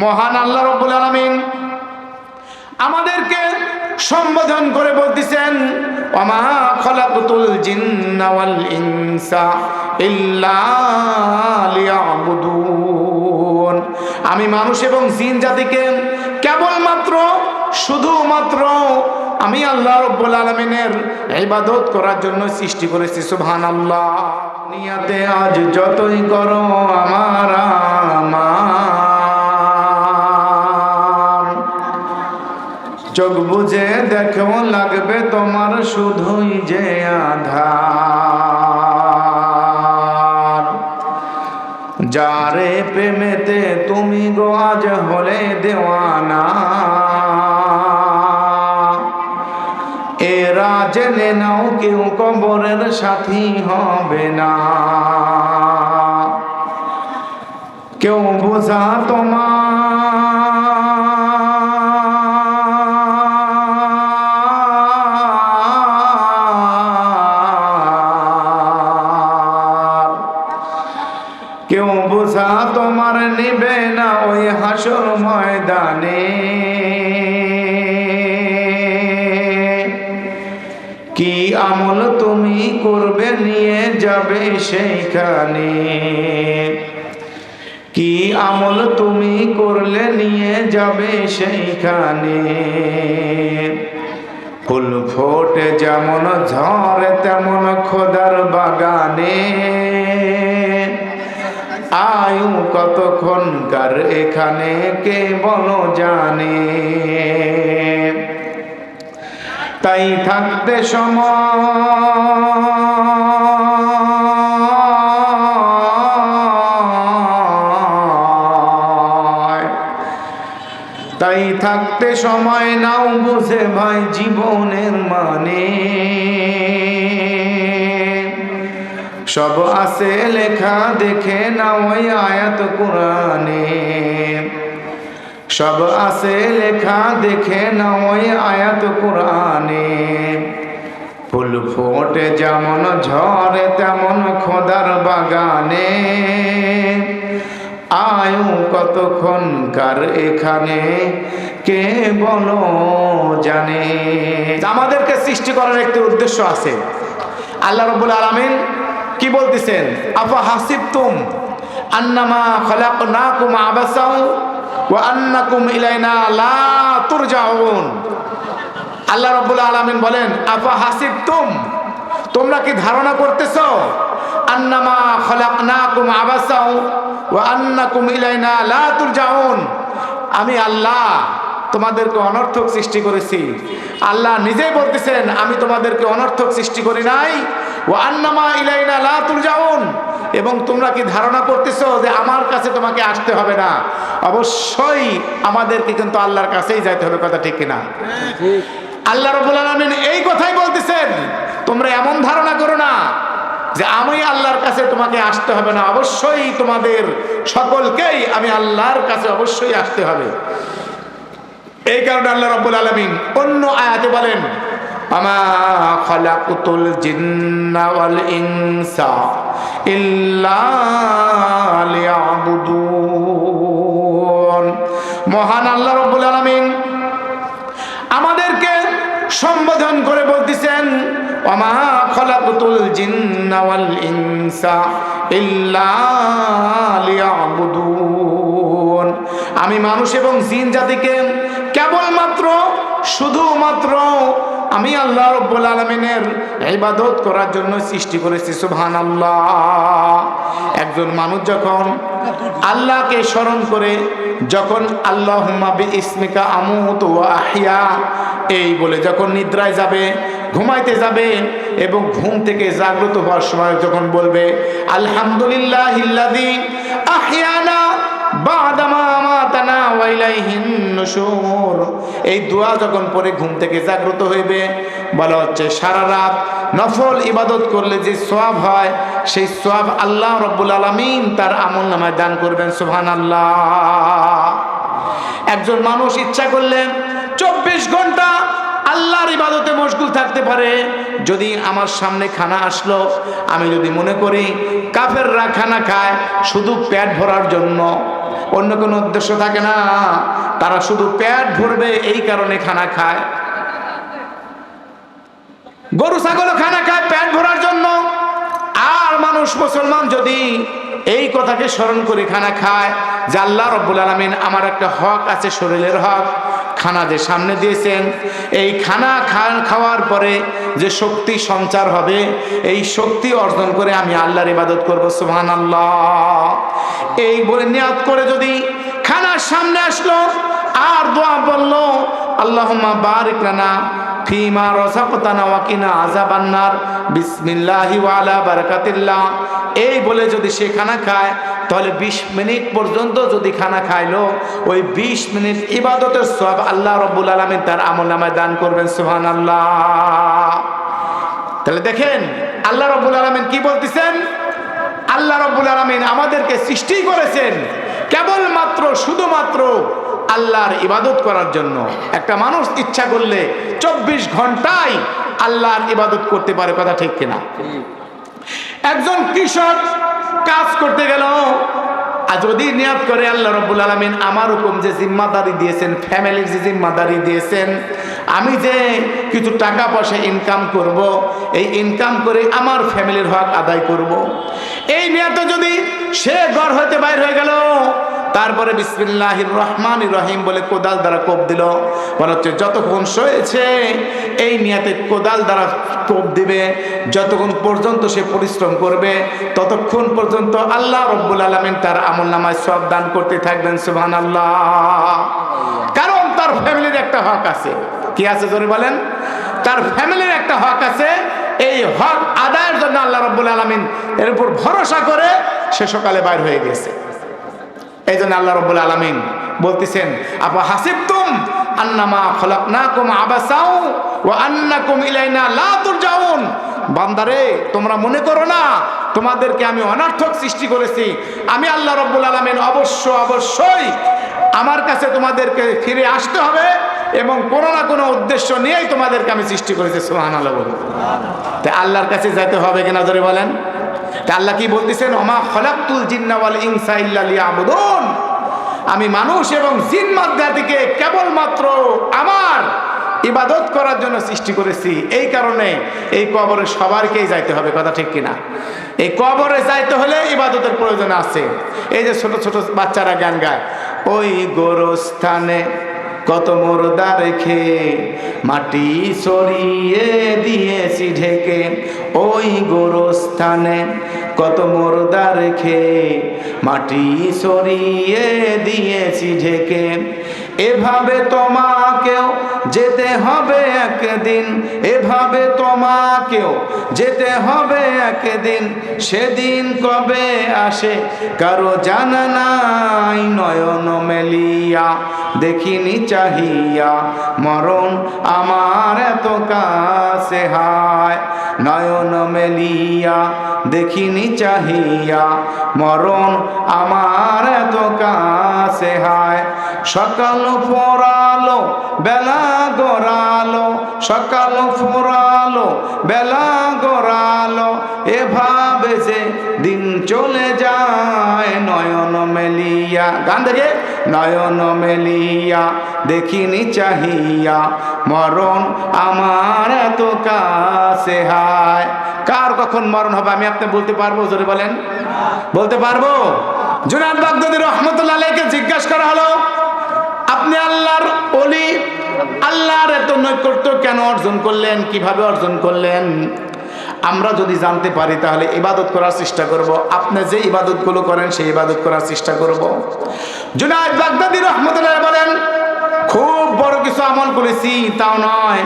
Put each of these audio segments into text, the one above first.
মহান আল্লাহ রাব্বুল আলামিন আমাদেরকে সম্বোধন করে বলতেছেন, ওয়ামা খালাকতুল জিন্না ওয়াল ইনসা ইল্লা লিয়াবুদুন। আমি মানুষ এবং জিন জাতিকে কেবলমাত্র শুধুমাত্র আমি আল্লাহ রাব্বুল আলামিনের ইবাদত করার জন্য সৃষ্টি করেছি। সুবহানাল্লাহ। দুনিয়াতে আজ যতই করো আমার চোখ বুঝে দেখো লাগবে তোমার শুধুই যে আধার। যারে প্রেমেতে তুমি গো আজ হলে দেওয়ানা, এরা জেনে নাও কেউ কবরের সাথী হবে না। কেউ বোঝা তোমার কেউ বোঝা তোমার নিবে না ওই হাসর ময়দানে। কি আমল তুমি করবে নিয়ে যাবে সেইখানে, কি আমল তুমি করলে নিয়ে যাবে সেইখানে। ফুল ফোটে যেমন ঝড়ে তেমন খোদার বাগানে, আয়ু কতক্ষণকার এখানে কে বলো জানে। তাই থাকতে তাই থাকতে সময় নাও বুঝে ভাই জীবনের মানে। সব আছে লেখা দেখে না ওই আয়াত কোরআনে, সব আছে লেখা দেখে না ওই আয়াত কোরআনে। ফুল ফোটে যেমন ঝড়ে তেমন খোদার বাগানে, আয়ু কতক্ষণকার এখানে কে বলো জানে। আমাদেরকে সৃষ্টি করার একটি উদ্দেশ্য আছে। আল্লাহ রাব্বুল আলামিন কি বলতেছেন? আফা হাসিবতুম আন্নামা খালাকনাকুম আবাসাও ওয়া আন্নাকুম ইলাইনা লা তুরজাউন। আল্লাহ রাব্বুল আলামিন বলেন, আফা হাসিবতুম, তোমরা কি ধারণা করতেছো? আন্নামা খালাকনাকুম আবাসাও ওয়া আন্নাকুম ইলাইনা লা তুরজাউন, আমি আল্লাহ তোমাদেরকে অনর্থক সৃষ্টি করেছি। আল্লাহ নিজেই বলতেছেন, আমি তোমাদেরকে অনর্থক সৃষ্টি করি নাই। ওয়া আন্নামা ইলাইনা লা তুরজাউন, এবং তোমরা কি ধারণা করতেছো যে আমার কাছে তোমাকে আসতে হবে না? অবশ্যই আমাদেরকে কিন্তু আল্লাহর কাছেই যাইতে হবে। কথা ঠিক কিনা? আল্লাহ রাব্বুল আলামিন এই কথাই বলতেছেন, তোমরা এমন ধারণা করো না যে আমি আল্লাহর কাছে তোমাকে আসতে হবে না। অবশ্যই তোমাদের সকলকেই আমি আল্লাহর কাছে অবশ্যই আসতে হবে। এই কারণে আল্লাহ রাব্বুল আলামিন অন্য আয়াতে বলেন, আমা খালাকুতুল জিন্না ওয়াল ইনসা ইল্লা লিয়াবুদুন। মহান আল্লাহ রাব্বুল আলামিন আমাদেরকে সম্বোধন করে বলতেছেন, ওয়ামা খালাকুতুল জিন্না ওয়াল ইনসা ইল্লা লিয়াবুদুন। আমি মানুষ এবং জিন জাতিকে কেবলমাত্র শুধুমাত্র আমি আল্লাহ রাব্বুল আলামিনের ইবাদত করার জন্য সৃষ্টি করেছি। সুবহানাল্লাহ। একজন মানুষ যখন আল্লাহকে স্মরণ করে, যখন আল্লাহুম্মা বিইসমিকা আমুতু ওয়া আহইয়া এই বলে যখন নিদ্রায় যাবে, ঘুমাইতে যাবে, এবং ঘুম থেকে জাগ্রত হওয়ার সময় যখন বলবে আলহামদুলিল্লাহিল্লাযী আহইয়ানা বা'দামা আমাতানা ওয়া ইলাইহিন নুশুর, এই দোয়া যখন পরে ঘুম থেকে জাগ্রত হইবে, বলা হচ্ছে সারা রাত নফল ইবাদত করলে যে সওয়াব হয়, সেই সওয়াব আল্লাহ রাব্বুল আলামিন তার আমলনামায় দান করবেন। সুবহানাল্লাহ। একজন মানুষ ইচ্ছা করলে 24 ঘন্টা আল্লাহর ইবাদতে মশগুল থাকতে পারে। যদি আমার সামনে খানা আসলো, আমি যদি মনে করি কাফেররা খানা খায় শুধু পেট ভরার জন্য, অন্য কোনো উদ্দেশ্য থাকে না। তারা শুধু পেট ভরবে এই কারণে খানা খায়। গরু ছাগলও খানা খায় পেট ভরার জন্য। আর মানুষ মুসলমান যদি এই কথাকে স্মরণ করে খানা খায় যে আল্লাহ রাব্বুল আলামিন আমার একটা হক আছে, শরীরের হক, খানা যে সামনে দিয়েছেন, এই খানা খাওয়ার পরে যে শক্তি সঞ্চার হবে, এই শক্তি অর্জন করে আমি আল্লাহর ইবাদত করব, সুবহানাল্লাহ। এই বলে নিয়াত করে যদি খানার সামনে আসলো আর দোয়া বললো, আল্লাহুম্মা বারিক লানা ফিমা রাযাকতানা ওয়া কিনা আযাবান নার, বিসমিল্লাহি ওয়া আলা বারাকাতিল্লাহ, এই বলে যদি সে খানা খায়, তাহলে 20 মিনিট পর্যন্ত যদি খানা খাইলো, ওই 20 মিনিট ইবাদতের সওয়াব আল্লাহ রাব্বুল আলামিন তার আমলনামায় দান করবেন, সুবহানাল্লাহ। তাহলে দেখেন আল্লাহ রাব্বুল আলামিন কি বলতেছেন। আল্লাহ রাব্বুল আলামিন আমাদেরকে সৃষ্টি করেছেন কেবলমাত্র শুধুমাত্র আল্লাহর ইবাদত করার জন্য। একটা মানুষ ইচ্ছা করলে 24 ঘন্টায় আল্লাহর ইবাদত করতে পারে, কথা ঠিক কিনা? একজন কৃষক কাজ করতে গেল, আর যদি নিয়াত করে আল্লাহ রাব্বুল আলামিন আমার হুকুম যে জিম্মাদারি দিয়েছেন, ফ্যামিলির যে জিম্মাদারি দিয়েছেন, আমি যে কিছু টাকা পয়সা ইনকাম করব, এই ইনকাম করে আমার ফ্যামিলির হক আদায় করব, এই নিয়াতে যদি সে ঘর হইতে বাইর হয়ে গেল, তারপরে বিসমিল্লাহির রহমানির রহিম বলে কোদাল দ্বারা কোপ দিল, বলা হচ্ছে যতক্ষণ শোয়েছে এই নিয়াতে কোদাল দ্বারা কোপ দিবে, যতক্ষণ পর্যন্ত সে পরিশ্রম করবে ততক্ষণ পর্যন্ত আল্লাহ রাব্বুল আলামিন তার আমলনামায় সওয়াব দান করতে থাকবেন, সুবহানাল্লাহ। কারণ তার ফ্যামিলির একটা হক আছে। কি আছে জোরে বলেন? তার ফ্যামিলির একটা হক আছে। এই হক আদায়ের জন্য আল্লাহ রাব্বুল আলামিন এর উপর ভরসা করে সে সকালে বাইর হয়ে গেছে। এই জন্য আল্লাহ রাব্বুল আলামিন বলতেছেন, আফা হাসিবতুম আন্নামা খলাকনাকুম আবাসাও ওয়া আন্নাকুম ইলাইনা লা তুরজাউন, বান্দারে তোমরা মনে করো না তোমাদেরকে আমি অনর্থক সৃষ্টি করেছি। আমি আল্লাহ রাব্বুল আলামিন অবশ্যই আমার কাছে তোমাদেরকে ফিরে আসতে হবে এবং কোনো না কোনো উদ্দেশ্য নিয়েই তোমাদেরকে আমি সৃষ্টি করেছি, সুবহানাল্লাহ বলুন। তাই আল্লাহর কাছে যেতে হবে কিনা জোরে বলেন? তা আল্লাহ কি বলতেছেন, ওমা খলাকতুল জিন্না ওয়াল ইনসা ইল্লা লিয়াবুদুন, আমি মানুষ এবং জিন মাদদাতিকে কেবলমাত্র আমার ইবাদত করার জন্য সৃষ্টি করেছি। এই কারণে এই কবরে সবারকেই যাইতে হবে, কথা ঠিক কিনা? এই কবরে যাইতে হলে ইবাদতের প্রয়োজন আছে। এই যে ছোট ছোট বাচ্চারা গান গায়, ওই গোরস্থানে কত মুর্দা রেখে মাটি সরিয়ে দিয়েছি ঢেকে, ওই গোরস্থানে কত মুর্দা রেখে মাটি সরিয়ে দিয়েছি ঢেকে, এভাবে তোমাকেও যেতে হবে একদিন, এভাবে তোমাকেও যেতে হবে একদিন, সেদিন কবে আসে কারো জানা নাই, নয়ন মেলিয়া দেখিনি চাহিয়া মরণ আমার এত কাছে হায়, নয়ন মেলিয়া দেখিনি চাহিয়া মরণ আমার এত কাছে হায়, সকাল ফোরালো বেলা গড়ালো, সকাল ফোরালো বেলা গড়ালো, এভাবে যে দিন চলে যায়, নয়ন মেলিয়া, গান দেখে, নয়ন মেলিয়া দেখিনি চাহিয়া মরণ আমার এত কাছে হায়। কার কখন মরণ হবে আমি আপনি বলতে পারবো? জোরে বলেন, বলতে পারবো? জুনায়েদ বাগদাদী রাহমাতুল্লাহ আলাইহিকে জিজ্ঞাসা করা হলো, আপনি আল্লাহর ওলি, আল্লাহর এত নৈকট্য কেন অর্জন করলেন, কিভাবে অর্জন করলেন? আমরা যদি জানতে পারি তাহলে ইবাদত করার চেষ্টা করব, আপনি যে ইবাদতগুলো করেন সেই ইবাদত করার চেষ্টা করব। জুনায়েদ বাগদাদী রাহমাতুল্লাহ বলেন, খুব বড় কিছু আমল করেছি তাও নয়,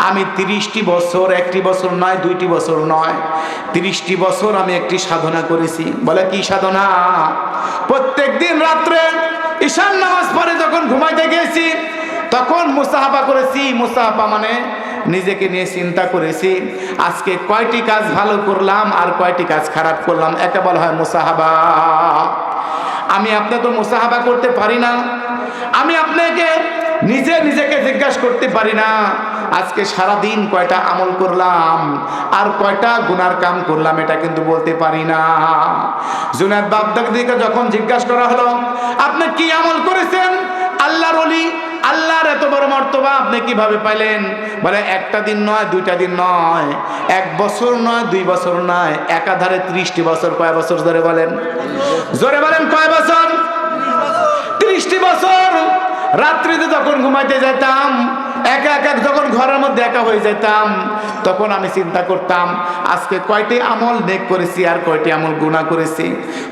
আমি 30টি বছর, 1টি বছর নয়, 2টি বছর নয়, 30টি বছর আমি একটি সাধনা করেছি। বলে কি সাধনা? প্রত্যেক দিন রাত্রে ঈশান নামাজ পড়ে যখন ঘুমাইতে গেছি তখন মুসাহাবা করেছি। মুসাহাবা মানে নিজেকে নিয়ে চিন্তা করেছি, আজকে কয়টি কাজ ভালো করলাম আর কয়টি কাজ খারাপ করলাম, একে বলা হয় মুসাহাবা। আমি আপনি তো মুসাহাবা করতে পারি না, আমি আপনাকে নিজেকে জিজ্ঞাসা করতে পারি না আজকে সারা দিন কয়টা আমল করলাম আর কয়টা গুনার কাম করলাম এটা কিন্তু বলতে পারি না। জুনায়েদ বাগদাদীকে যখন জিজ্ঞাসা করা হলো আপনি কি আমল করেছেন, আল্লাহর ওলি, আল্লাহর এত বড় মর্তবা আপনি কিভাবে পাইলেন? বলে একটা দিন নয়, দুইটা দিন নয়, 1 বছর নয়, 2 বছর নয়, একাধারে 30টি বছর। কয় বছর? জোরে বলেন, জোরে বলেন, কয় বছর? 30টি বছর। রাত্রিতে যখন ঘুমাইতে যেতাম, একা একা যখন ঘরের মধ্যে একা হয়ে যেতাম, তখন আমি চিন্তা করতাম আজকে কয়টি আমল নেক করেছি আর কয়টি আমল গুনাহ করেছি,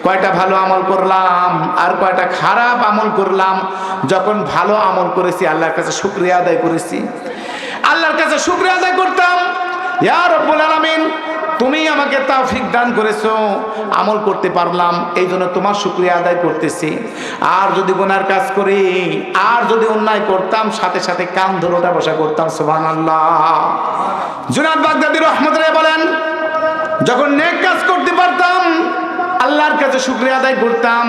কয়টা ভালো আমল করলাম আর কয়টা খারাপ আমল করলাম। যখন ভালো আমল করেছি আল্লাহর কাছে শুকরিয়া আদায় করেছি, আল্লাহর কাছে শুকরিয়া আদায় করতাম, ইয়া রব্বুল আলামিন তুমি আমাকে তৌফিক দান করেছো, আমল করতে পারলাম, এই জন্য তোমার শুকরিয়া আদায় করতেছি। আর যদি গুনার কাজ করি আর যদি অন্যায় করতাম, সাথে সাথে কান ধরে ওঠা বসা করতাম। সুবহানাল্লাহ। জুনায়েদ বাগদাদী রাহমাতুল্লাহ বলেন যখন নেক কাজ করতে পারতাম আল্লাহর কাছে শুকরিয়া আদায় করতাম,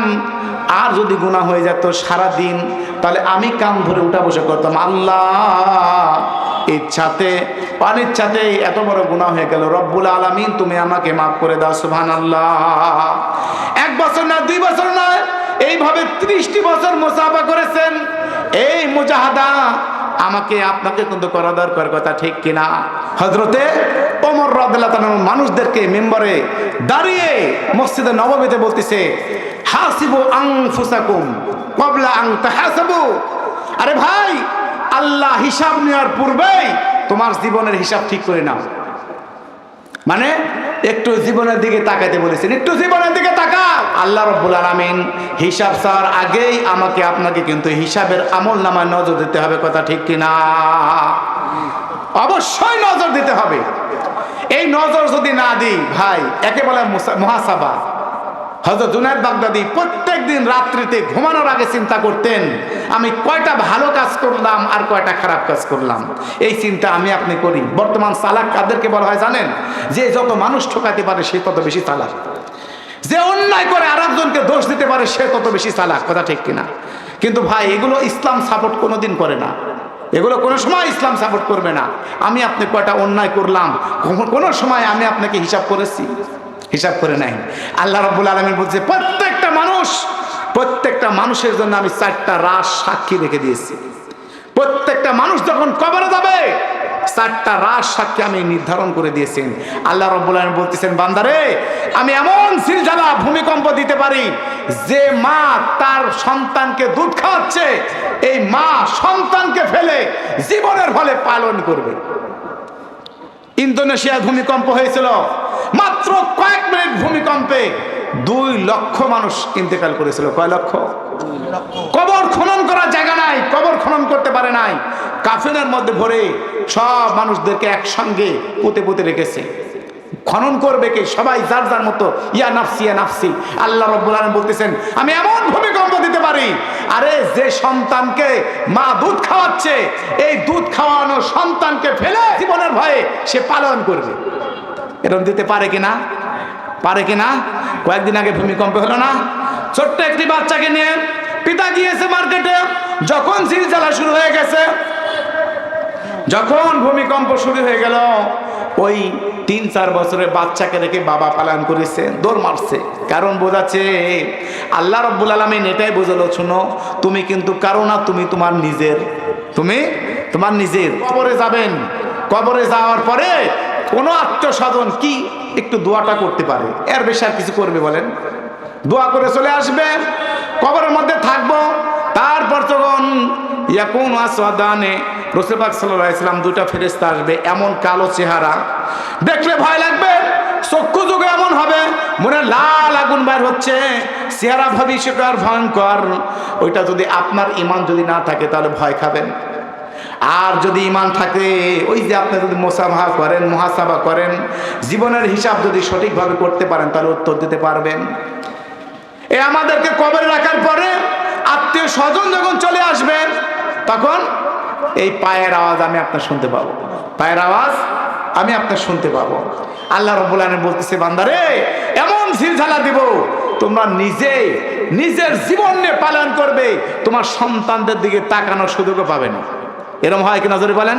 আর যদি গুনাহ হয়ে যেত সারা দিন, তাহলে আমি কান ধরে উঠা বসা করতাম, আল্লাহ ইচ্ছাতে অনিচ্ছাতে এত বড় গুনাহ হয়ে গেল, রব্বুল আলামিন তুমি আমাকে মাফ করে দাও। সুবহানাল্লাহ। 1 বছর না, 2 বছর নয়, এইভাবে 30টি বছর মুসাফা করেছেন। এই মুজাহাদা আমাকে আপনাকে কিন্তু করা দরকার, কথা ঠিক কিনা? হযরতে ওমর রাদিয়াল্লাহু তাআলা মানুষদেরকে মিম্বরে দাঁড়িয়ে মসজিদে নববীতে বলতেছে, হাসিবু আনফুসাকুম ক্বাবলা আন তাহাসাবু। আরে ভাই, আল্লাহ হিসাব নেওয়ার পূর্বেই তোমার জীবনের হিসাব ঠিক করে নাও। মানে একটু জীবনের দিকে তাকাতে বলেছেন, একটু জীবনের দিকে তাকা। আল্লাহ রাব্বুল আলামিন হিসাব চাওয়ার আগেই আমাকে আপনাকে কিন্তু হিসাবের আমল নামায় নজর দিতে হবে, কথা ঠিক কিনা? অবশ্যই নজর দিতে হবে। এই নজর যদি না দিই ভাই, একে বলে মুহাসাবা। হযরত জুনায়েদ বাগদাদী প্রত্যেক দিন রাত্রিতে ঘুমানোর আগে চিন্তা করতেন আমি কয়টা ভালো কাজ করলাম আর কয়টা খারাপ কাজ করলাম। এই চিন্তা আমি আপনি করি। বর্তমান চালাক কাদেরকে বলা হয় জানেন? যে যত মানুষ ঠকাতে পারে সে তত বেশি চালাক, যে অন্যায় করে আরেকজনকে দোষ দিতে পারে সে তত বেশি চালাক, কথা ঠিক কিনা? কিন্তু ভাই এগুলো ইসলাম সাপোর্ট কোনোদিন করে না, এগুলো কোনো সময় ইসলাম সাপোর্ট করবে না। আমি আপনি কয়টা অন্যায় করলাম কোনো সময় আমি আপনাকে হিসাব করেছি? হিসাব করে নাই। আল্লাহ রাব্বুল আলামিন বলছে প্রত্যেকটা মানুষের জন্য আমি 4টা রাস সাক্ষী রেখে দিয়েছি। প্রত্যেকটা মানুষ যখন কবরে যাবে 4টা রাস সাক্ষী আমি নির্ধারণ করে দিয়েছি। আল্লাহ রাব্বুল আলামিন বলতেছেন, বান্দারে আমি এমন জিলজালা ভূমিকম্প দিতে পারি যে মা তার সন্তানকে দুধ খাওয়াচ্ছে, এই মা সন্তানকে ফেলে জীবনের ফলে পালন করবে। ইন্দোনেশিয়ায় ভূমিকম্প হয়েছিল, মাত্র কয়েক মিনিট ভূমিকম্পে 2 লক্ষ মানুষ ইন্তেকাল করেছিল। কয় লক্ষ? কবর খনন করার জায়গা নাই, কবর খনন করতে পারে নাই, কাফনের মধ্যে ভরে সব মানুষদেরকে একসঙ্গে পুঁতে পুঁতে রেখেছে। খনন করবে কে? সবাই যার যার মতো, ইয়া নাফসি ইয়া নাফসি। আল্লাহ রাব্বুল আলামিন বলতেছেন আমি এমন ভূমিকম্প দিতে পারি, আরে যে সন্তানকে মা দুধ খাওয়াচ্ছে এই দুধ খাওয়ানো সন্তানকে ফেলে জীবনের ভয়ে সে পালন করবে। এরকম দিতে পারে কিনা? পারে কিনা? কয়েকদিন আগে ভূমিকম্প হলো না, ছোট্ট একটি বাচ্চাকে নিয়ে পিতা গিয়েছে মার্কেটে, যখন জিলজালা শুরু হয়ে গেছে, যখন ভূমিকম্প শুরু হয়ে গেল, ওই 3-4 বছরের বাচ্চাকে রেখে বাবা পালন করেছে, দৌড় মারছে। কারণ বোঝাচ্ছে আল্লাহ রাব্বুল আলামিন এটাই বোঝালো, শুনো তুমি কিন্তু কারো না, তুমি তোমার নিজের। কবরে যাবেন, কবরে যাওয়ার পরে কোনো আত্মীয় স্বজন কি একটু দোয়াটা করতে পারে, এর বেশি আর কিছু করবে বলেন? দোয়া করে চলে আসবে, কবরের মধ্যে থাকবো। তারপর যখন ইয়াকুন আসওয়াদানে রাসূল পাক সাল্লাল্লাহু আলাইহি ওয়াসাল্লাম 2টা ফেরেশতা আসবে, এমন কালো চেহারা, দেখলে ভয় লাগবে, চক্ষু যুগে এমন হবে মনে লাল আগুন বাইর হচ্ছে, চেহারা ভবিষ্যৎ আর ভয়ঙ্কর। ওইটা যদি আপনার ঈমান যদি না থাকে তাহলে ভয় খাবেন। আর যদি ঈমান থাকে, ওই যে আপনি যদি মুহাসাবা করেন, জীবনের হিসাব যদি সঠিকভাবে করতে পারেন তাহলে উত্তর দিতে পারবেন। আমাদেরকে কবরে রাখার পরে আত্মীয় স্বজন যখন চলে আসবে, তখন এই পায়ের আওয়াজ আমি আপনার শুনতে পাবো, পায়ের আওয়াজ আমি আপনার শুনতে পাবো। আল্লাহ রাব্বুল আলামিন বলতেছে, বান্দারে এমন জিলজালা দিব তোমরা নিজের জীবন নিয়ে পালন করবে, তোমার সন্তানদের দিকে তাকানোর সুযোগও পাবে না। এরকম হয় কি নজরে বলেন?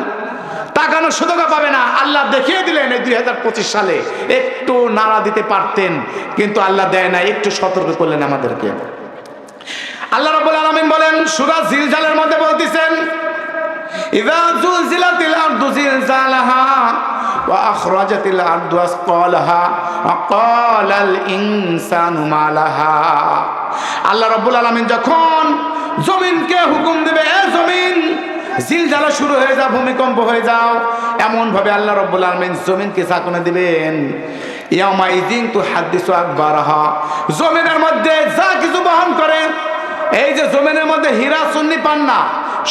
তাকানোর সুযোগ পাবে না। আল্লাহ দেখিয়ে দিলেন এই 2025 সালে একটু নাড়া দিতে পারতেন, কিন্তু আল্লাহ দেয় না, একটু সতর্ক করলেন আমাদেরকে। আল্লাহ রাব্বুল আলামিন বলেন সূরা জিলজালের মধ্যে বলতেছেন, ইযা যুলজিলাতিল আরদু জিলজালাহা ওয়া আখরাজাতিল আরদু আসকালাহা ওয়া ক্বালাল ইনসানু মা লাহা। আল্লাহ রাব্বুল আলামিন যখন জমিনকে হুকুম দিবে, এ জমিন জিলজালা শুরু হয়ে যাও, ভূমিকম্প হয়ে যাও, এমন ভাবে আল্লাহ রাব্বুল আলামিন জমিনকে চাকনে দিবেন। ইয়াউমা ইযিন তুহাদ্দিসু আকবারাহা, জমিনের মধ্যে যা কিছু বহন করে, এই যে জমিনের মধ্যে হীরা সুন্নি পান্না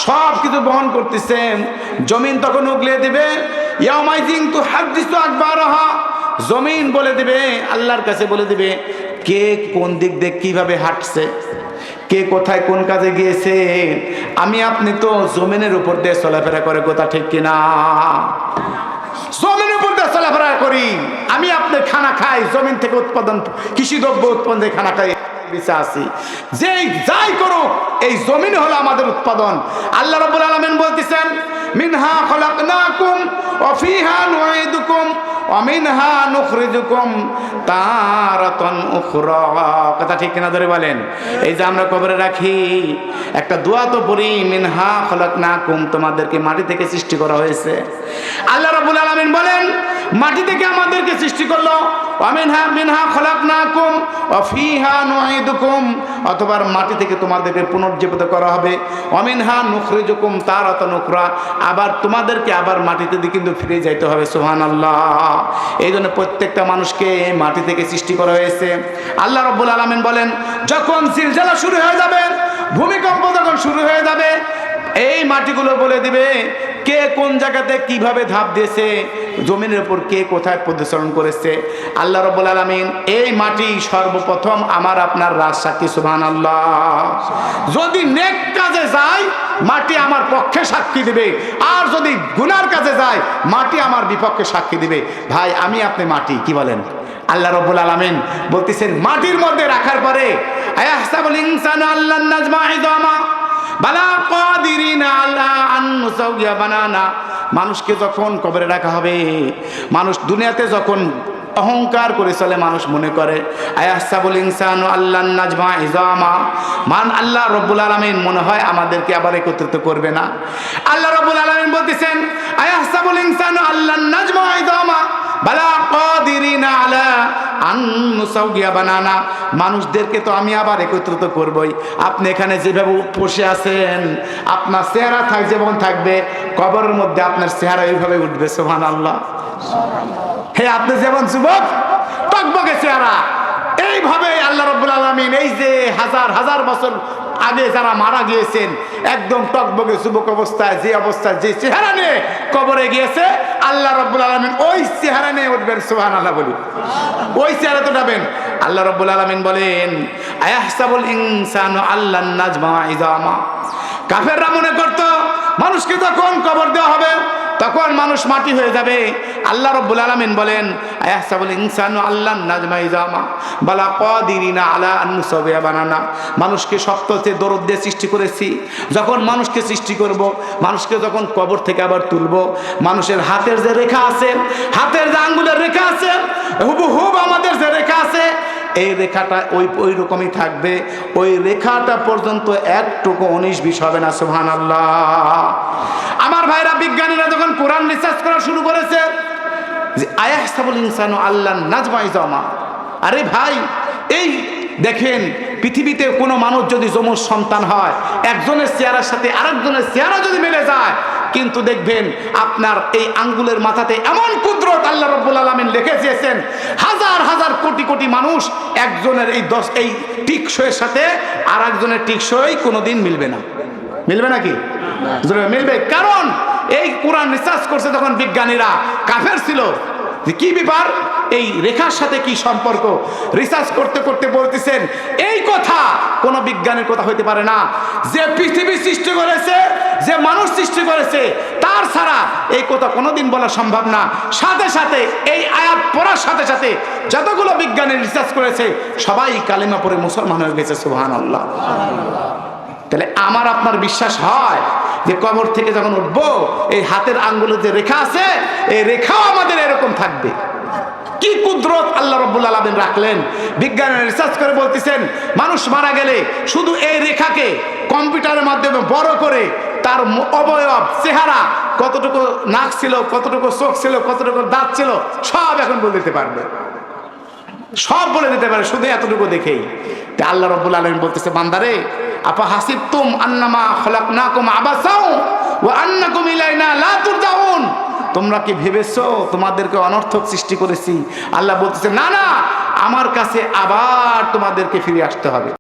সব কিছু বহন করতেছেন, জমিন তখন উগলিয়ে দিবে। ইয়াউমা ইযিন তুহাদ্দিসু আকবারাহা, জমিন বলে দিবে, আল্লাহর কাছে বলে দিবে কে কোন দিক দিয়ে কিভাবে হাঁটছে, কে কোথায় কোন কাজে গিয়েছে। আমি আপনি তো জমিনের উপর দিয়ে চলাফেরা করে, কথা ঠিক কিনা? জমিনের উপর দিয়ে চলাফেরা করি, আমি আপনি খানা খাই, জমিন থেকে উৎপাদন, কৃষি দ্রব্য উৎপন্ন খানা খাই, বেঁচে আছি। যেই যাই করুক, এই জমিন হলো আমাদের উৎপাদন। আল্লাহ রাব্বুল আলামিন বলতেছেন, মিনহা খলাকনাকুম ওয়া ফিহা নুঈদুকুম ওয়া মিনহা নুখরিজুকুম তারাতান উখরা। কথা ঠিক কিনা ধরে বলেন? এই যে আমরা কবরে রাখি, একটা দোয়া তো পড়ি, মিনহা খলাকনাকুম, তোমাদেরকে মাটি থেকে সৃষ্টি করা হয়েছে। আল্লাহ রাব্বুল আলামিন বলেন মাটি থেকে আমাদেরকে সৃষ্টি করলো, ওয়া মিনহা খলাকনাকুম ওয়া ফিহা নুঈদুকুম, অথবা মাটি থেকে তোমাদেরকে পুনর্জীবিত করা হবে। ওয়া মিনহা নুখরিজুকুম তারাতান উখরা, আবার তোমাদেরকে আবার মাটিতে কিন্তু ফিরে যাইতে হবে। সুবহানাল্লাহ। এই জন্য প্রত্যেকটা মানুষকে মাটি থেকে সৃষ্টি করা হয়েছে। আল্লাহ রাব্বুল আলামিন বলেন যখন জিলজালা শুরু হয়ে যাবে, ভূমিকম্প যখন শুরু হয়ে যাবে, এই মাটিগুলো বলে দিবে কে কোন জায়গাতে কিভাবে ধাপ দিয়েছে, জমিনের উপর কে কোথায় পদচারণ করেছে। আল্লাহ রাব্বুল আলামিন এই মাটি সর্বপ্রথম আমার আপনার রাজ সাক্ষী। সুবহানাল্লাহ। যদি নেক কাজে যায়, মাটি আমার পক্ষে সাক্ষী দিবে, আর যদি গুনার কাজে যায়, মাটি আমার বিপক্ষে সাক্ষী দিবে। ভাই আমি আপনি মাটি, কি বলেন? আল্লাহ রাব্বুল আলামিন বলতেছেন মাটির মধ্যে রাখার পরে, আয়াহসাবুল ইনসানু আল্লান নাজমা ইযামা বালা কাদিরিনা আলা আন নুসাউইয়া বানানা। মানুষকে যখন কবরে রাখা হবে, মানুষ দুনিয়াতে যখন অহংকার করে চলে, মানুষ মনে করে আয়াহসাবুল ইনসানু আল্লান নাজমা ইযামা, আল্লাহ রাব্বুল আলামিন মনে হয় আমাদেরকে আবার একত্রিত করবে না। আল্লাহ রাব্বুল আলামিন বলতেছেন আয়াহসাবুল ইনসানু আল্লান নাজমা ইযামা বালা কাদিরিনা আলা আন নুসাউইয়া বানানা, মানুষদেরকে তো আমি আবার একত্রিত করবই। আপনি এখানে যেভাবে বসে আছেন, আপনার চেহারা যেমন থাকবে, কবরের মধ্যে আপনার চেহারা এইভাবে উঠবে। সুবহানাল্লাহ। হে আপনি যেমন যুবক, টকবকে চেহারা, এইভাবে আল্লাহ রাব্বুল আলামিন এই যে হাজার হাজার বছর আগে যারা মারা গিয়েছেন, একদম টকবকে যুবক অবস্থায়, যে অবস্থায় যে চেহারা নিয়ে কবরে গিয়েছে, আল্লাহ রাব্বুল আলামিন ওই চেহারা নিয়ে উঠবেন। সুবহানাল্লাহ বলি, ওই চেহারা তো উঠাবেন। আল্লাহ রাব্বুল আলামিন বলেন আয়াহসাবুল ইনসানু আল্লান নাজমা ইযামা। কাফেররা মনে করত মানুষকে যখন কবর দেওয়া হবে তখন মানুষ মাটি হয়ে যাবে। আল্লাহ রাব্বুল আলামিন বলেন আয়াহসাবুল ইনসানু আল্লান নাজমা ইযামা বালা কাদিরিনা আলা আন নুসাউইয়া বানানা। মানুষকে সপ্ততে দরদ দিয়ে সৃষ্টি করেছি। যখন মানুষকে সৃষ্টি করব, মানুষকে যখন কবর থেকে আবার তুলব, মানুষের হাতের যে রেখা আছে, হাতের যে আঙ্গুলের রেখা আছে, হুবহুব আমাদের যে রেখা আছে, এই রেখাটা ওই রকমই থাকবে। ওই রেখাটা পর্যন্ত একটুকু 19-20 হবে না। সুবহানাল্লাহ। আমার ভাইরা, বিজ্ঞানীরা যখন কোরআন রিসার্চ করা শুরু করেছে যে আয়াহসাবুল ইনসানু আল্লান নাজমা ইযামা, আরে ভাই এই দেখেন পৃথিবীতে কোনো মানুষ যদি যমজ সন্তান হয়, একজনের চেহারার সাথে আরেকজনের চেহারা যদি মিলে যায়, কিন্তু দেখবেন আপনার এই আঙ্গুলের মাথাতে এমন কুদরত আল্লাহ রাব্বুল আলামিন লিখে দিয়েছেন, হাজার হাজার কোটি কোটি মানুষ একজনের এই টিকসইয়ের সাথে আর একজনের টিকসই কোনোদিন মিলবে না। মিলবে নাকি? মিলবে। কারণ এই কোরআন রিসার্চ করছে তখন বিজ্ঞানীরা, কাফের ছিল যে কি ব্যাপার, এই রেখার সাথে কি সম্পর্ক, রিসার্চ করতে করতে বলতেছেন এই কথা কোন বিজ্ঞানের কথা হইতে পারে না। যে পৃথিবী সৃষ্টি করেছে, যে মানুষ সৃষ্টি করেছে, তার ছাড়া এই কথা কোনোদিন বলা সম্ভব না। সাথে সাথে এই আয়াত পড়ার সাথে সাথে যতগুলো বিজ্ঞানী রিসার্চ করেছে সবাই কালিমা পড়ে মুসলমান হয়ে গেছে। সুবহানাল্লাহ। তাহলে আমার আপনার বিশ্বাস হয় যে কবর থেকে যখন উঠবো এই হাতের আঙ্গুলে যে রেখা আছে এই রেখাও আমাদের এরকম থাকবে। কি কুদরত আল্লাহ রাব্বুল আলামিন রাখলেন। বিজ্ঞানীরা রিসার্চ করে বলতেছেন মানুষ মারা গেলে শুধু এই রেখাকে কম্পিউটারের মাধ্যমে বড় করে তার অবয়ব চেহারা কতটুকু নাক ছিল, কতটুকু চোখ ছিল, কতটুকু দাঁত ছিল সব এখন বলে দিতে পারবে, সব বলে দিতে পারে শুধু এতটুকু দেখেই। তা আল্লাহ রাব্বুল আলামিন বলতেছে বান্দারে আপা হাসিবতুম আন্নামা খলাকনাকুম আবাসাও ওয়া আন্নাকুম ইলাইনা লা তুরজাউন, তোমরা কি ভেবেছো তোমাদেরকে অনর্থক সৃষ্টি করেছি? আল্লাহ বলতেছে না না, আমার কাছে আবার তোমাদেরকে ফিরে আসতে হবে।